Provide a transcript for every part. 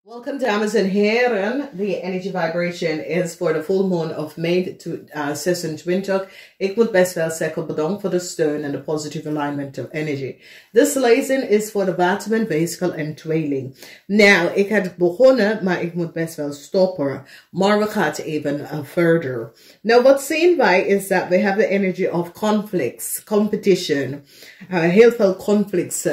Welcome, dames en heren. The energy vibration is for the full moon of May to 26. Ik moet best wel zeggen bedankt voor de steun en de positive alignment of energy. This lezing is for the Waterman Weegschaal en Tweeling. Nou, ik had begonnen, maar ik moet best wel stoppen. Maar we gaan even further. Now, wat zien wij is that we have the energy of conflicts, competition. Heel veel conflicts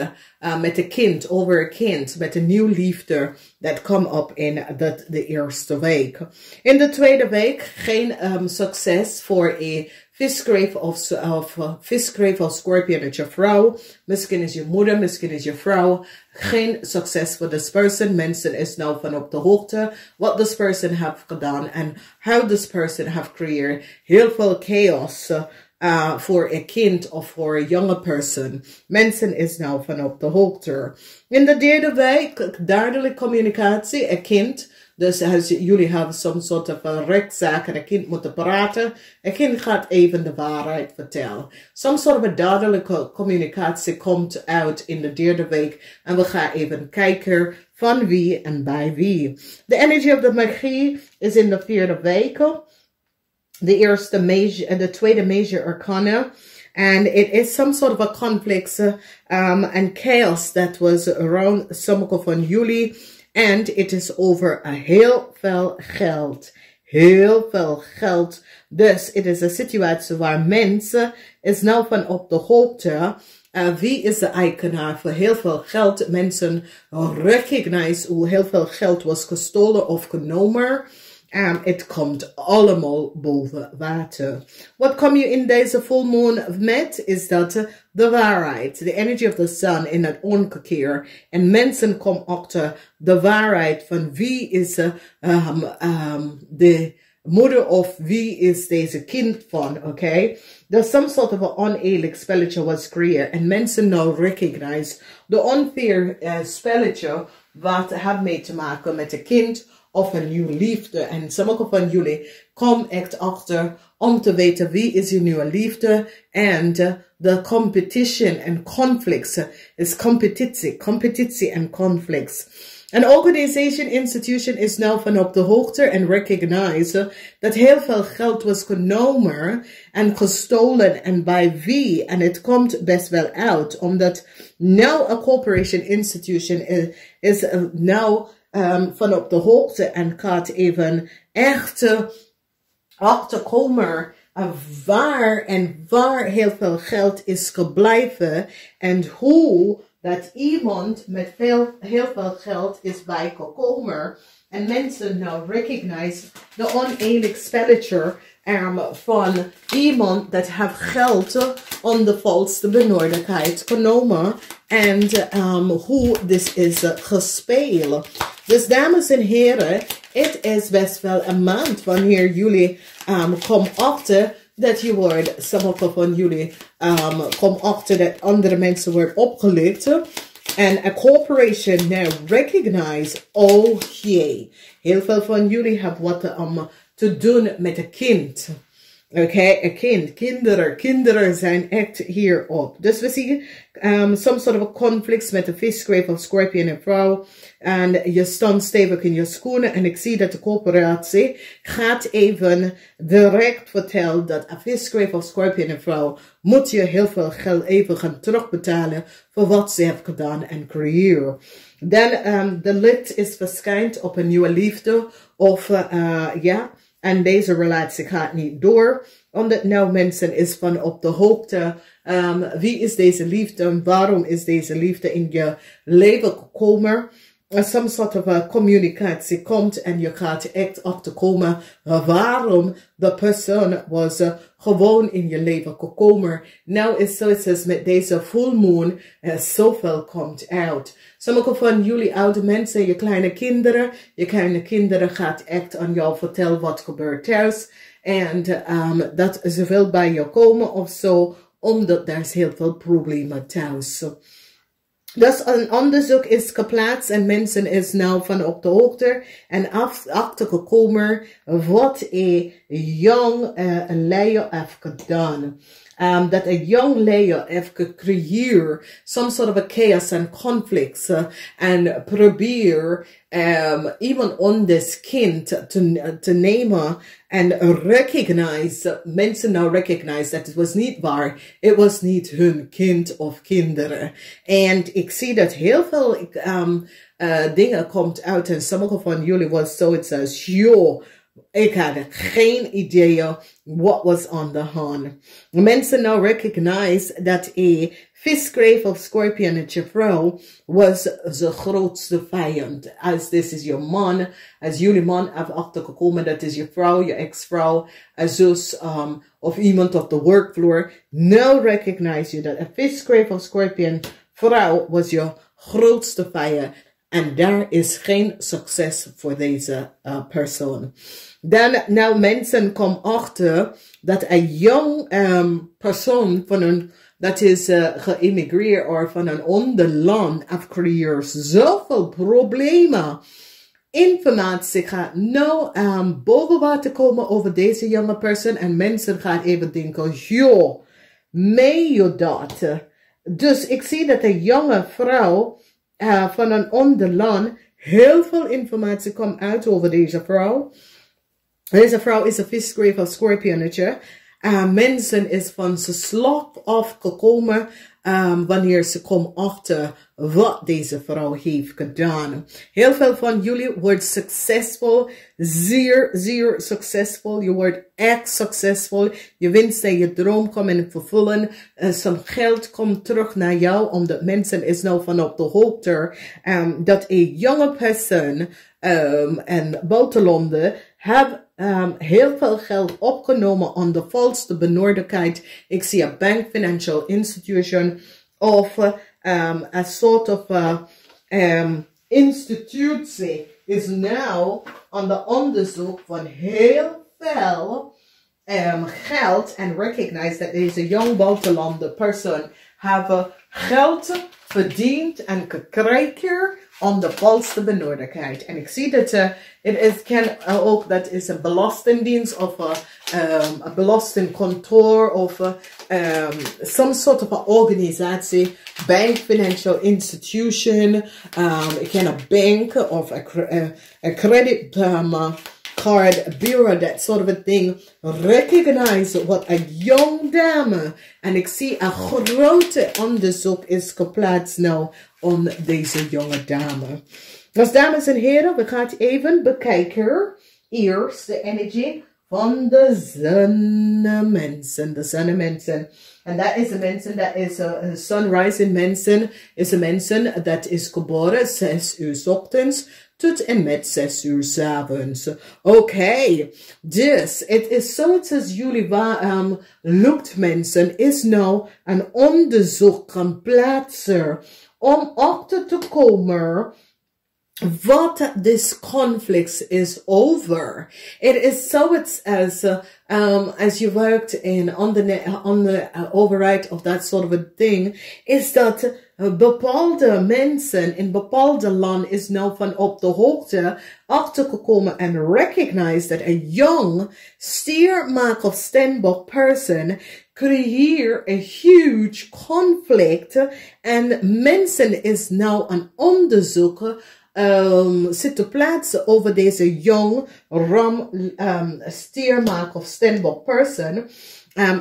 met een kind, over een kind, met een nieuw liefde that come up in de eerste week. In de tweede week geen succes voor een visgrave of Scorpion met je vrouw. Misschien is je moeder, misschien is je vrouw. Geen succes voor this person. Mensen is nou van op de hoogte wat this person have gedaan en how this person have creëerd heel veel chaos voor een kind of voor een jonge person. Mensen is nou van op de hoogte. In de derde week, duidelijk communicatie, een kind. Dus als jullie hebben some soort van rechtszaak en een kind moet praten, een kind gaat even de waarheid vertellen. Some soort of duidelijke communicatie komt uit in de derde week. En we gaan even kijken van wie en bij wie. De energy of de magie is in de vierde week. The tweede major arcana, and it is some sort of a conflict and chaos that was around sommige van jullie, and it is over a heel veel geld. Heel veel geld. Dus het is een situatie waar mensen is nou van op de hoogte. Wie is de eigenaar voor heel veel geld? Mensen recognize hoe heel veel geld was gestolen of genomen. Het komt allemaal boven water. Wat kom je in deze full moon met? Is dat de waarheid. De energy of the sun in het omgekeerd. En mensen komen achter de waarheid van wie is de moeder of wie is deze kind van, oké? There's some sort of an oneerlijk spelletje was creëerd. En mensen nou recognize de unfair spelletje wat heeft mee te maken met een kind of een nieuwe liefde. En sommige van jullie komen echt achter om te weten wie is je nieuwe liefde. En de competition en conflicts is competitie en conflicts. An organization, institution is nou van op de hoogte en recognize dat heel veel geld was genomen en gestolen en bij wie. En het komt best wel uit, omdat nou een corporation institution is nou van op de hoogte en gaat even echt achterkomen waar heel veel geld is gebleven en hoe dat iemand met heel veel geld is bijgekomen. En mensen nou recognize de oneerlijk spelletje van iemand dat heeft geld onder valse benodigheid genomen. En hoe dit is gespeeld. Dus dames en heren, het is best wel een maand wanneer jullie komen achter dat je wordt, sommige van jullie komen achter dat andere mensen worden opgelicht. En a corporation now recognize, oh jee, heel veel van jullie hebben wat te doen met een kind. Oké, een kind, kinderen zijn echt hierop. Dus we zien some sort of conflicts met de visgrave of Scorpion en vrouw. En je staat stevig in je schoenen. En ik zie dat de corporatie gaat even direct vertellen dat een visgrave of Scorpion en vrouw moet je heel veel geld even gaan terugbetalen voor wat ze heeft gedaan en creëren. Dan de licht is verschijnt op een nieuwe liefde of ja. En deze relatie gaat niet door. Omdat nou mensen is van op de hoogte. Wie is deze liefde? Waarom is deze liefde in je leven gekomen? Some sort of communicatie komt en je gaat echt achterkomen waarom de persoon was gewoon in je leven gekomen. Nou is zoiets met deze full moon zoveel komt uit. Sommige van jullie oude mensen, je kleine kinderen gaat echt aan jou vertellen wat gebeurt thuis. En dat ze wil bij je komen of zo, omdat er is heel veel problemen thuis. Dus een onderzoek is geplaatst en mensen is nou van op de hoogte en achtergekomen wat young layer heeft gedaan. Dat een young layer heeft gecreëerd, some sort of a chaos and conflicts, en probeer iemand anders kind te nemen en recognize, mensen nou recognize dat het was niet waar, het was niet hun kind of kinderen. En ik zie dat heel veel dingen komt uit en sommige van jullie was zoiets als, joh, ik had geen idee what was on the hand. Mensen nou recognize dat een visgreep of scorpionetje vrouw was de grootste vijand. Als dit is je man, als jullie man heeft achtergekomen, dat is je vrouw, je ex-vrouw, een zus, of iemand op de workvloer. Nou recognize je dat een visgreep of scorpion vrouw was je grootste vijand. En daar is geen succes voor deze persoon. Dan, nou mensen komen achter dat een jong persoon van een, dat is geïmigreerd of van een ander land afcreëert zoveel problemen. Informatie gaat nou boven water komen over deze jonge persoon en mensen gaan even denken, joh, meen je dat? Dus ik zie dat een jonge vrouw van een ander land, heel veel informatie komt uit over deze vrouw. Deze vrouw is een visgreep of scorpionetje. Mensen is van ze slaap afgekomen wanneer ze komen achter wat deze vrouw heeft gedaan. Heel veel van jullie wordt succesvol, zeer, zeer succesvol. Je wordt echt succesvol. Je wenst en je droom komen vervullen. Some geld komt terug naar jou, omdat mensen is nou van op de hoogte dat een jonge persoon en buitenlanden hebben heel veel geld opgenomen aan de valse benodigdheid. Ik zie een bank, financial institution of een soort of institutie is nou aan de onderzoek van heel veel geld en recognize dat deze jong buitenlander persoon hebben geld verdiend en gekregen aan de valse benodigdheid. En ik zie dat het kan ook, dat is een belastingdienst of een belastingkantoor of some sort of organisatie, bank, financial institution, ik ken een bank of een credit card bureau, that sort of a thing, recognize wat een jong dame. En ik zie een grote onderzoek is geplaatst nou om deze jonge dame. Dus dames en heren, we gaan even bekijken eerst de energie van de zonnemensen. De zonnemensen. En dat is de mensen, dat is sunrising mensen, is de mensen dat is geboren 6 uur 's ochtends tot en met 6 uur 's avonds. Oké, dus het is zoiets als jullie lucht mensen is nou een onderzoek gaan plaatsen om achter te komen what this conflict is over. It is zoiets as you worked in on the override of that sort of a thing, is dat bepaalde mensen in bepaalde land is nou van op de hoogte achtergekomen en recognize dat een young steermaak of standbox person creëer een huge conflict en mensen is nou aan onderzoeken zit te plaatsen over deze young steermaak of standbox person.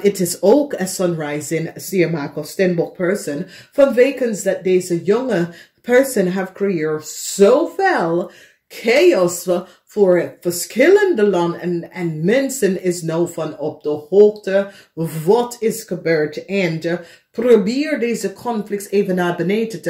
Het is ook een sunrising steermaak of standbox person. Vanwege dat deze jonge person heeft gecreëerd zoveel chaos voor verschillende landen en mensen is nou van op de hoogte wat is gebeurd en probeer deze conflicts even naar beneden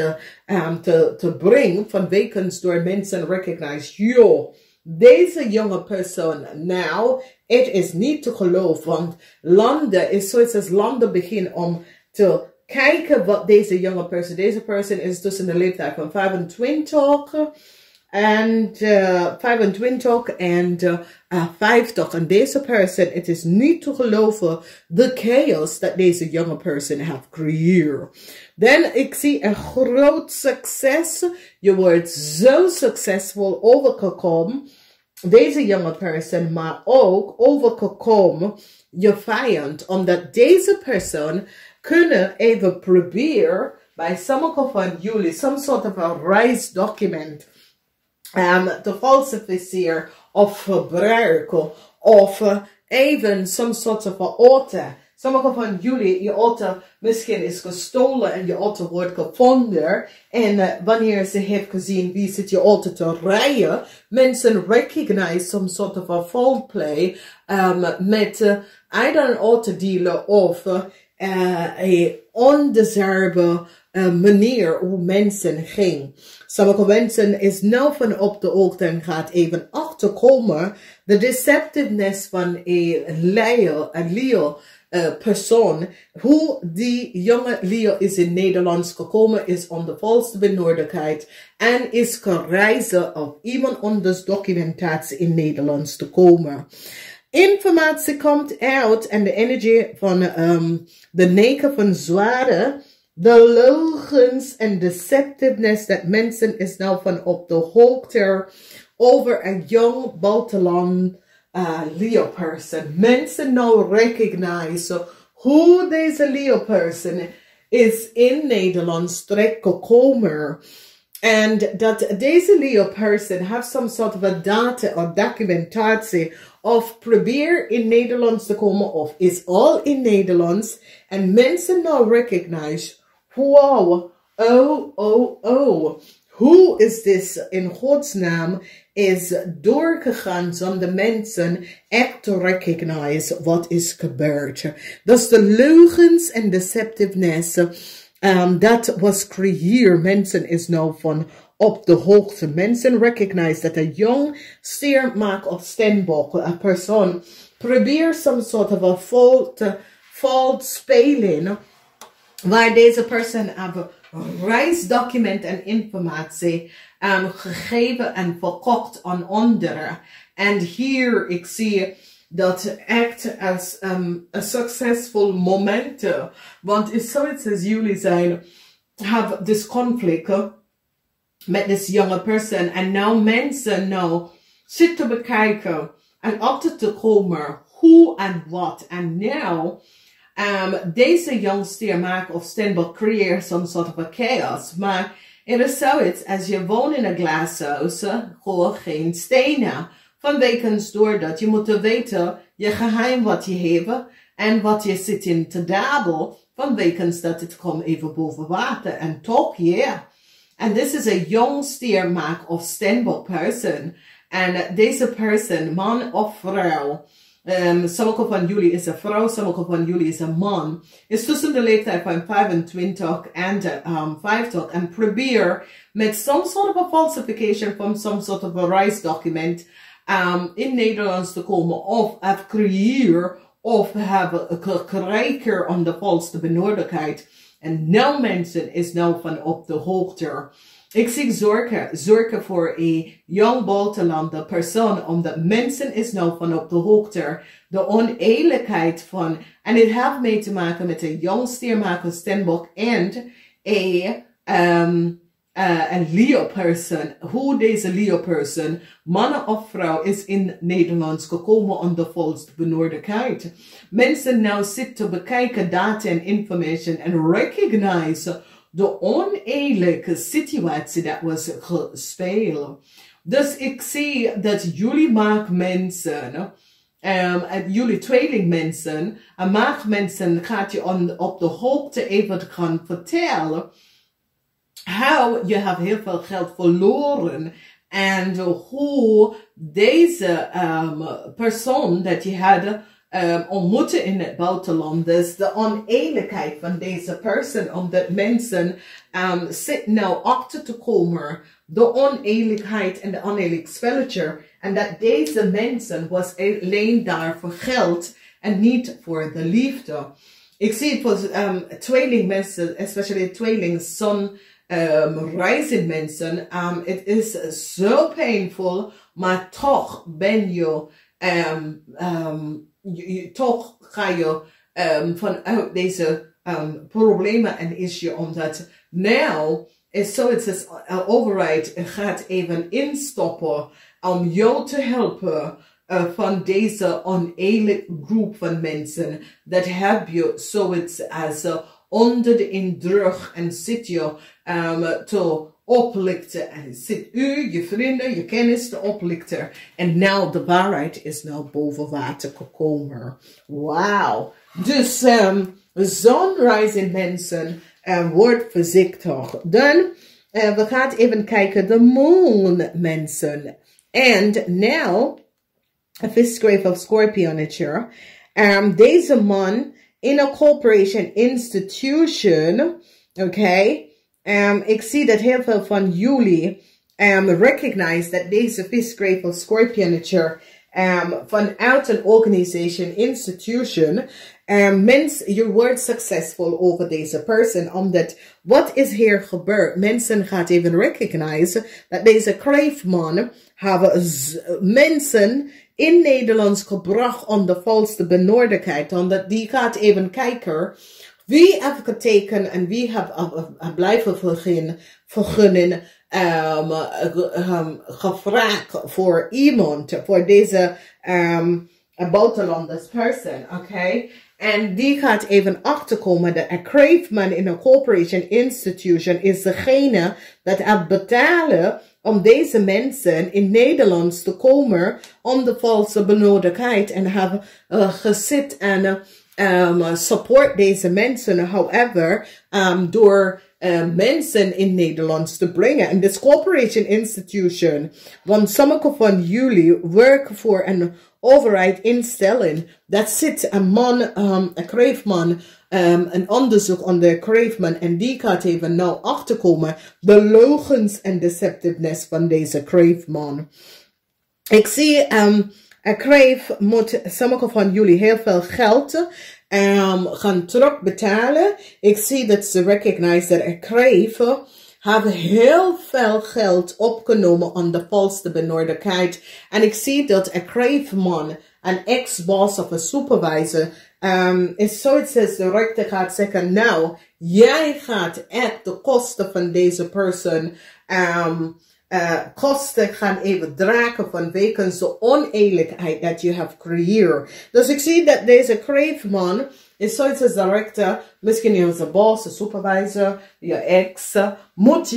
te brengen vanwege door mensen recognize, joh, deze jonge persoon nou, het is niet te geloven, want landen is zoiets als landen beginnen om te kijken wat deze person is tussen de leeftijd van 25 en 50. En deze person, het is niet te geloven de chaos dat deze jonge person heeft gecreëerd. Dan ik zie een groot succes. Je wordt zo succesvol overgekomen. deze jonge person, maar ook overkomen je vijand. Omdat deze persoon kunnen even proberen bij sommige van jullie some sort of a reisdocument te falsificeren of gebruiken. Of even some sort of a auto. Sommige van jullie, je auto misschien is gestolen en je auto wordt gevonden. En wanneer ze heeft gezien wie zit je auto te rijden, mensen recognize some sort of a foul play met either een autodealer of een ondeserve manier hoe mensen ging. Sommige mensen is nou van op de hoogte en gaat even achterkomen de deceptiveness van een Leo persoon. Hoe die jonge Leo is in Nederlands gekomen is om de valse benodigdheid en is gereizen of iemand anders documentatie in Nederlands te komen. Informatie komt uit en de energie van de 9 van zwaarden. De leugens en deceptiveness dat mensen is nou van op de hoogte over een jong buitenland Leo person. Mensen nou recognize hoe deze Leo person is in Nederland terecht gekomen. En dat deze Leo person have some sort of a data of documentatie of probeer in Nederlands te komen of is al in Nederlands. En mensen nou recognize, wow, oh. Hoe is dit in Gods naam is doorgegaan zonder mensen echt te recognize wat is gebeurd. Dus de leugens en deceptiveness dat was creëerd. Mensen is nou van op de hoogte. Mensen recognize dat een jong stiermaak of steenbok, een persoon, probeert some sort of a fault spelen, waar deze persoon hebben reisdocument en informatie gegeven en verkocht aan anderen. En hier, ik zie dat echt als een succesvol moment. Want is zoiets als jullie zijn, have this conflict met this jonge person. En nou mensen nou zitten bekijken en achter te komen hoe en wat. En nou deze jongstier maakt of steenbok creëert some sort of a chaos. Maar er is zoiets als je woont in een glashuis, gewoon geen stenen. Vanwege doordat je moet weten je geheim wat je hebt en wat je zit in te dabbel. Vanwege dat het komt even boven water. En toch, yeah. En this is a young stiermaak of steenbok person. En deze person, man of vrouw. Sommige van jullie is een vrouw, sommige van jullie is een man. Is tussen de leeftijd van 25 en 50 en probeer met some sort of a falsification van some sort of a reisdocument in Nederlands te komen of have creëer of have gekregen om de valse benodigdheid. En nou mensen is nou van op de hoogte. Ik zie zorgen voor een jong buitenlander persoon, omdat mensen is nou van op de hoogte. De oneerlijkheid van, en het heeft mee te maken met een jong stiermaker steenbok en een Leo person. Hoe deze Leo person, man of vrouw, is in Nederlands gekomen om de valse benodigdheid. Mensen nou zitten bekijken data en information en recognize de oneerlijke situatie dat was gespeeld. Dus ik zie dat jullie maagmensen, jullie tweelingmensen, en maagmensen gaat je op de hoogte even gaan vertellen hoe je hebt heel veel geld verloren en hoe deze persoon dat je had ontmoeten in het buitenland. Dus de oneerlijkheid van deze persoon, omdat mensen zitten nou achter te komen. De oneerlijkheid en de oneerlijk spelletje. En dat deze mensen was alleen daar voor geld en niet voor de liefde. Ik zie het voor tweelingmensen, especially tweelingzon rising mensen. Het is zo painful, maar toch ben je toch ga je vanuit deze problemen en issue, omdat nou is zoiets als overheid gaat even instoppen om jou te helpen van deze oneerlijke groep van mensen. Dat heb je zoiets als onder de indruk en zit je te oplichten. En zit u, je vrienden, je kennis te oplichten. En nou, de waarheid is nou boven water gekomen. Wauw. Dus sunrise mensen, word voorzichtig. Dan, we gaan even kijken, de moon mensen. En nou, a fifth grave of Scorpionetje. Deze man in a corporation institution, okay. Ik zie dat heel veel van jullie recognize dat deze fifth grave of Scorpionetje vanuit een organization, institution, je wordt succesvol over deze persoon, omdat wat is hier gebeurd? Mensen gaan even recognize dat deze kreefman hebben mensen in Nederlands gebracht onder valse benodigdheid, omdat die gaat even kijken wie heeft getekend en wie heeft blijven vergunnen gevraagd voor iemand, voor deze buitenlanders persoon, oké? En die gaat even achterkomen dat een kreefman in een corporation institution is degene dat gaat betalen om deze mensen in Nederland te komen onder valse benodigdheid en hebben gezit en support deze mensen, however, door mensen in Nederland te brengen. En this corporation institution, want sommige van jullie werken voor een overheidinstelling. Dat zit een man, een kreefman, een onderzoek onder kreefman. En die gaat even nou achterkomen de leugens en deceptiveness van deze kreefman. Ik zie, een kreef moet sommige van jullie heel veel geld gaan terugbetalen. Ik zie dat ze recognize dat een kreef hebben heel veel geld opgenomen onder valse benodigdheid. En ik zie dat een kreefman, een ex-boss of een supervisor, is zoiets als de rechter gaat zeggen, nou, jij gaat echt de kosten van deze persoon kosten gaan even dragen vanwege de oneerlijkheid dat je hebt gecreëerd. Dus ik zie dat deze kreefman is zoiets als director, misschien je boss, een supervisor, je ex, moet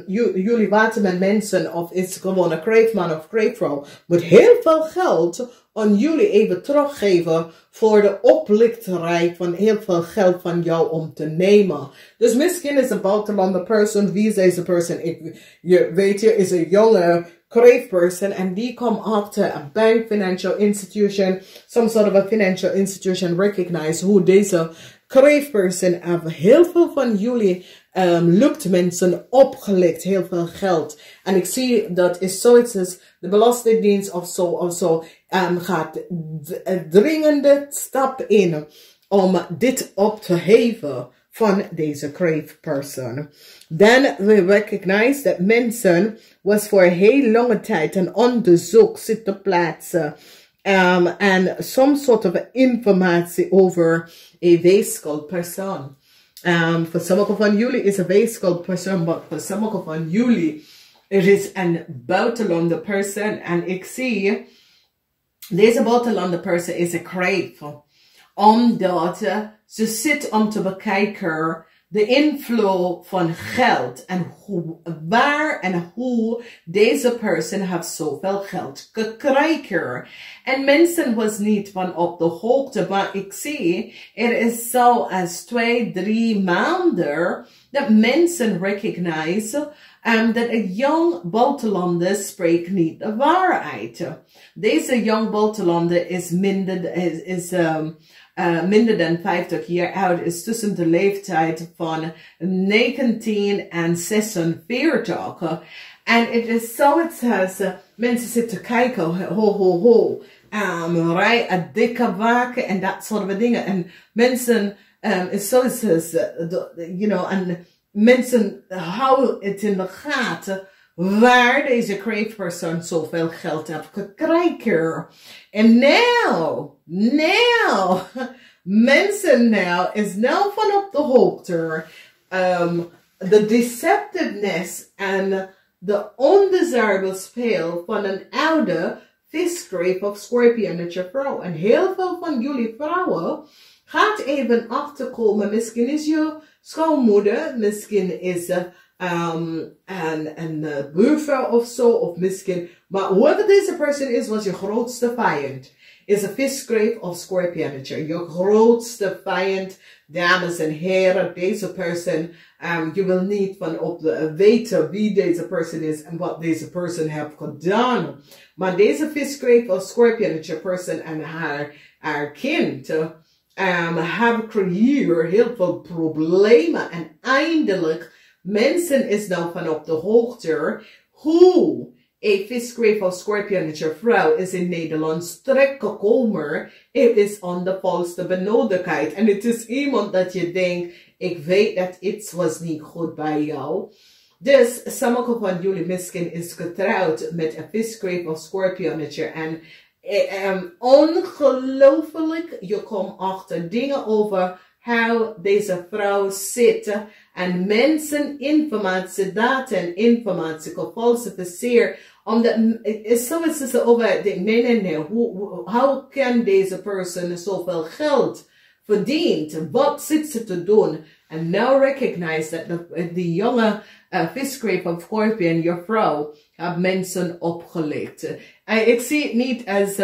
jullie Waterman mensen of is gewoon een kreefman of kreefvrouw, moet heel veel geld aan jullie even teruggeven voor de oplichterij van heel veel geld van jou om te nemen. Dus misschien is een buitenlander persoon, wie is deze persoon? Je weet je, is een jonge kreefperson en die komt achter a bank, financial institution, some sort of a financial institution recognize hoe deze kreefperson heeft heel veel van jullie lukt mensen opgelegd, heel veel geld. En ik zie dat is zoiets als de Belastingdienst of zo gaat dringende stap in om dit op te heffen van deze kreefperson. Dan we recognize dat mensen was voor een heel lange tijd een onderzoek zitten plaatsen en some sort of informatie over een weegschaal-persoon. Voor sommige van jullie is een weegschaal-persoon, maar voor sommige van jullie er is een buitenlander persoon. En ik zie, deze buitenlander persoon is een kreef. Omdat ze zit om te bekijken de invloed van geld en waar en hoe deze persoon heeft zoveel geld gekregen. En mensen was niet van op de hoogte, maar ik zie, er is zo als 2-3 maanden dat mensen recognize dat een jong buitenlander spreekt niet de waarheid. Deze jong buitenlander is minder dan 50 jaar oud, is tussen de leeftijd van 19 en 46. En het is zoiets als mensen zitten kijken, rij een dikke wagen en dat soort dingen. En mensen, is zoiets als, en mensen houden het in de gaten waar deze kreefpersoon zoveel geld heeft gekregen. En nou, mensen nou is nou van op de hoogte. De deceptiveness en de undesirable speel van een oude visgreep of scorpion met je vrouw. En heel veel van jullie vrouwen gaat even achterkomen. Misschien is je schoonmoeder, misschien is een buurvrouw of zo, of misschien, maar whoever deze persoon is, was je grootste vijand. Is een visgreep of scorpionnetje. Je grootste vijand, dames en heren, deze persoon. Je wil niet van weten wie deze persoon is en wat deze persoon heeft gedaan. Maar deze visgreep of scorpionnetje persoon en haar kind hebben creëerd heel veel problemen. En eindelijk, mensen is nou van op de hoogte hoe een visgreep of scorpionnetje vrouw is in Nederland terechtgekomen. Het is on de volste benodigheid. En het is iemand dat je denkt, ik weet dat iets was niet goed bij jou. Dus sommige van jullie misschien is getrouwd met een visgreep of scorpionnetje. En ongelooflijk, je komt achter dingen over hoe deze vrouw zit. En mensen informatie, data en informatie gefalsificeerd. Omdat zoiets is over, nee. Hoe kan deze persoon zoveel geld verdienen? Wat zit ze te doen? En now recognize dat die jonge visgreep of scorpion, je vrouw, heeft mensen opgelegd. Ik zie het niet als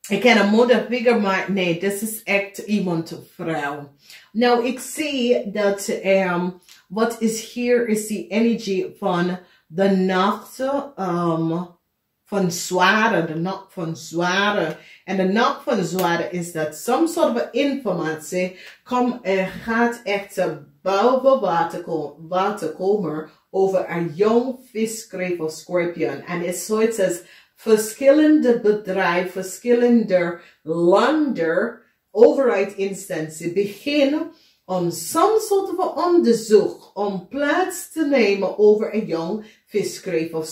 ik ken een moederfiguur, maar nee, dit is echt iemand vrouw. Nou, ik zie dat wat is hier is die energie van de nacht van zware, de nacht van zware. En de nacht van zware is dat some soort of informatie gaat echt boven water komen over een jong visgreep of scorpion. En het is zoiets als verschillende bedrijven, verschillende landen, overheidsinstanties beginnen om some soort van onderzoek om plaats te nemen over een jong visgreep of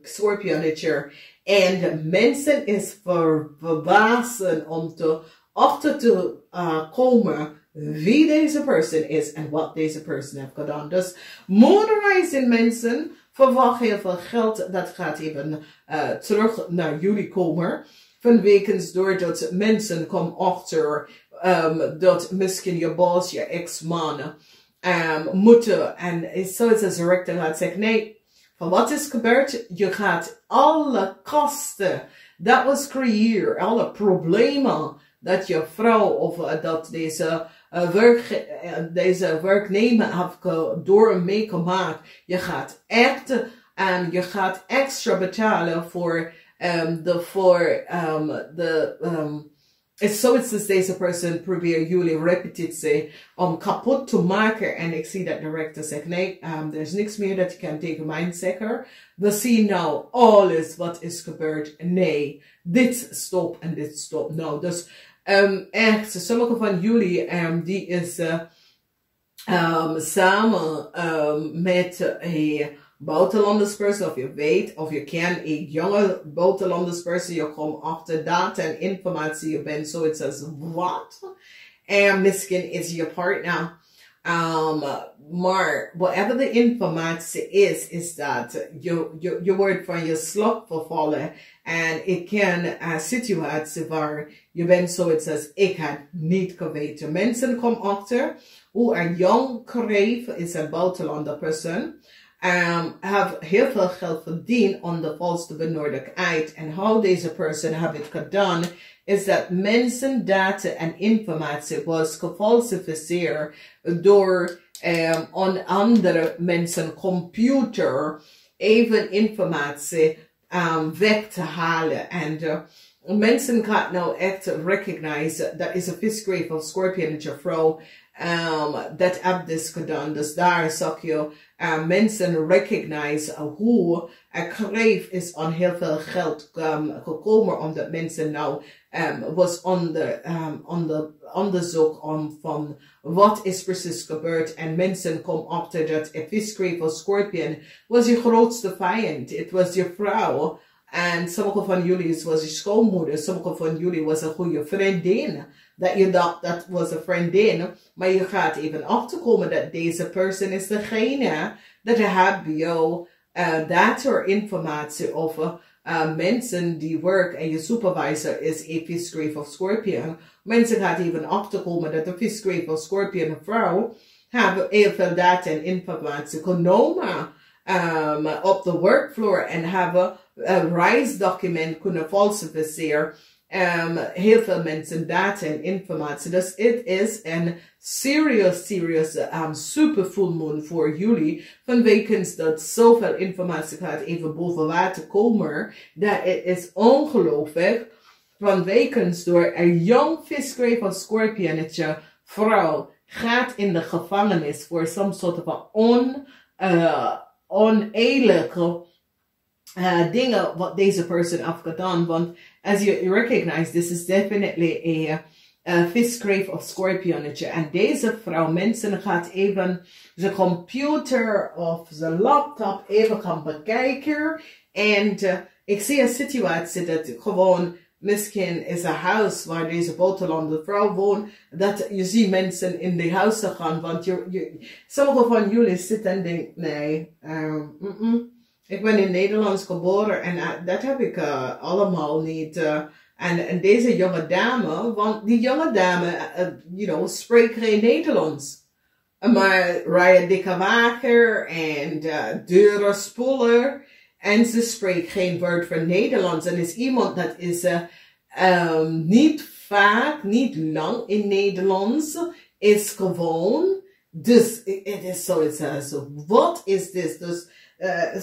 scorpionnetje. En de mensen is verbazen om achter te komen wie deze persoon is en wat deze persoon heeft gedaan. Dus moederizing mensen verwacht heel veel geld. Dat gaat even terug naar jullie komen. Vanwege doordat mensen komen achter dat misschien je baas, je ex-man moeten. En zoals de rechter gaat zeggen, nee, van wat is gebeurd? Je gaat alle kosten, dat was creëer, alle problemen dat je vrouw of dat deze werknemer heeft door meegemaakt. Je gaat extra betalen voor zoiets als deze persoon probeert jullie repetitie om kapot te maken. En ik zie dat de rechter zegt, nee, er is niks meer dat je kan tegen mij zeggen. We zien nou alles wat is gebeurd. Nee, dit stop en dit stop. Nou, dus echt, sommige van jullie die is samen met een buitenlanderspersoon, of je weet, of je kent een jonge buitenlanderspersoon, je komt achter data en informatie, je bent zoiets als wat? En misschien is je partner, maar whatever de informatie is dat je wordt van je slag vervallen. En ik ken een situatie waar je bent zoiets als ik had niet geweten. Mensen komen achter hoe een jong kreef is een buitenlander persoon. Have heel veel geld verdiend onder valse benodigdheid. En hoe deze persoon heeft het gedaan, is dat mensen, data en informatie was gefalsificeerd door andere mensen computer even informatie weg te halen. En mensen gaan nou echt recognize dat is een visgreep of scorpionnetje vrouw dat heb dit gedaan. Dus daar zag je mensen recognize hoe een kreef is aan heel veel geld gekomen, omdat mensen nou was onder onderzoek van wat is precies gebeurd. En mensen komen achter dat een visgreep of scorpion was je grootste vijand. Het was je vrouw. En sommige van jullie was je schoonmoeder. Sommige van jullie was een goede vriendin dat je dacht dat was een vriendin, maar je gaat even achterkomen dat deze persoon is degene dat HBO data-informatie over mensen die werken en je supervisor is een visgrave of scorpion. Mensen gaan even achterkomen dat de visgrave of scorpion vrouw hebben heel veel data en informatie genomen op de workfloor en hebben een reisdocument kunnen falsificeren. Heel veel mensen data en informatie. Dus het is een serious super full moon voor jullie. Vanwege dat zoveel informatie gaat even boven water komen. Dat het is ongelooflijk. Vanwege door een jong visgrave of scorpionetje vrouw gaat in de gevangenis voor some soort van oneerlijke dingen wat deze persoon heeft gedaan. Want as you recognize, this is definitely a visgrave of scorpionetje. En deze vrouw, mensen gaat even zijn computer of zijn laptop even gaan bekijken. En ik zie een situatie dat gewoon misschien is een huis waar deze buitenlandse vrouw woont. Dat je ziet mensen in die huizen gaan. Want sommige van jullie zitten en denken, nee, ik ben in Nederlands geboren en dat heb ik allemaal niet. En deze jonge dame, want die jonge dame, spreekt geen Nederlands. Maar rijden dikke wagen en deuren spoelen. En ze spreekt geen woord van Nederlands. En is iemand dat is niet vaak, niet lang in Nederlands, is gewoon. Dus het is zoiets als, wat is dit? Dus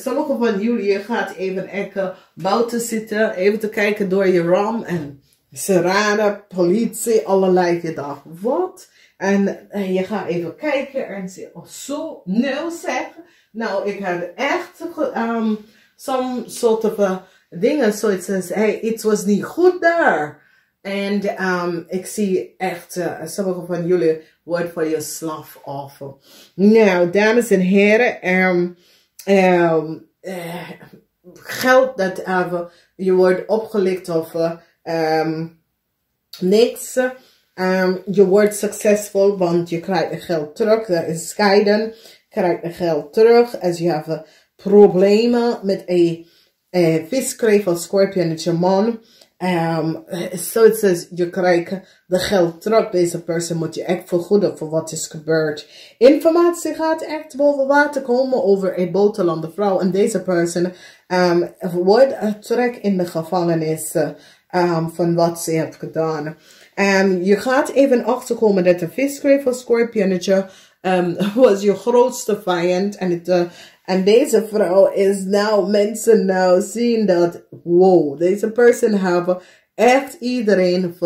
sommige van jullie gaat even buiten zitten, even te kijken door je raam en sirene, politie, allerlei gedacht. Wat? En je gaat even kijken en zeggen, oh zo, nou zeg. Nou, ik heb echt some soort of dingen, zoiets als, hey, iets was niet goed daar. En ik zie echt, sommige van jullie wordt voor je slaaf af. Nou, dames en heren, geld dat je wordt opgelicht of niks. Je wordt succesvol, want je krijgt het geld terug. Dat is scheiden. Je krijgt het geld terug. Als je hebt problemen met een visgrave of scorpionetje man. Zoiets als je krijgt de geld terug. Deze persoon moet je echt vergoeden voor wat is gebeurd. Informatie gaat echt boven water komen over een buitenlandse vrouw. En deze persoon wordt terug in de gevangenis van wat ze heeft gedaan. Je gaat even achterkomen dat de visgrave of scorpionetje was je grootste vijand. En deze vrouw is nou, mensen nou zien dat, wow, deze persoon hebben echt iedereen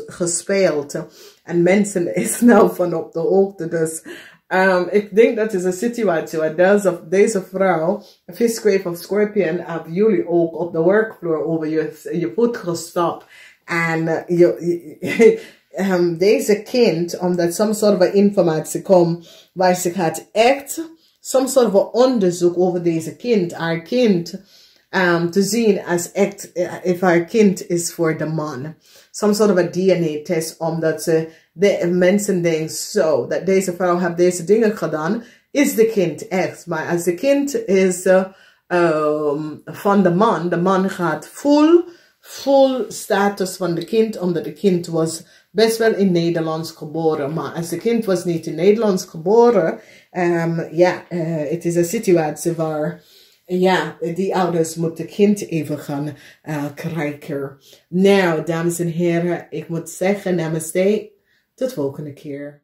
gespeeld. En mensen is nou van op de hoogte. Dus ik denk dat is een situatie waar deze vrouw, visgrave of scorpion, hebben jullie ook op de workfloor over je voet gestapt. En deze kind, omdat some soort van informatie komt, waar ze gaat echt some soort van onderzoek over deze kind, haar kind, te zien als echt, if haar kind is voor de man. Some soort van DNA-test, omdat de mensen denken zo, dat deze vrouw heeft deze dingen gedaan, is de kind echt. Maar als de kind is van de man gaat full status van de kind, omdat de kind was best wel in Nederlands geboren. Maar als de kind was niet in Nederlands geboren, het is een situatie waar, die ouders moeten het kind even gaan krijgen. Nou, dames en heren, ik moet zeggen, namaste, tot volgende keer.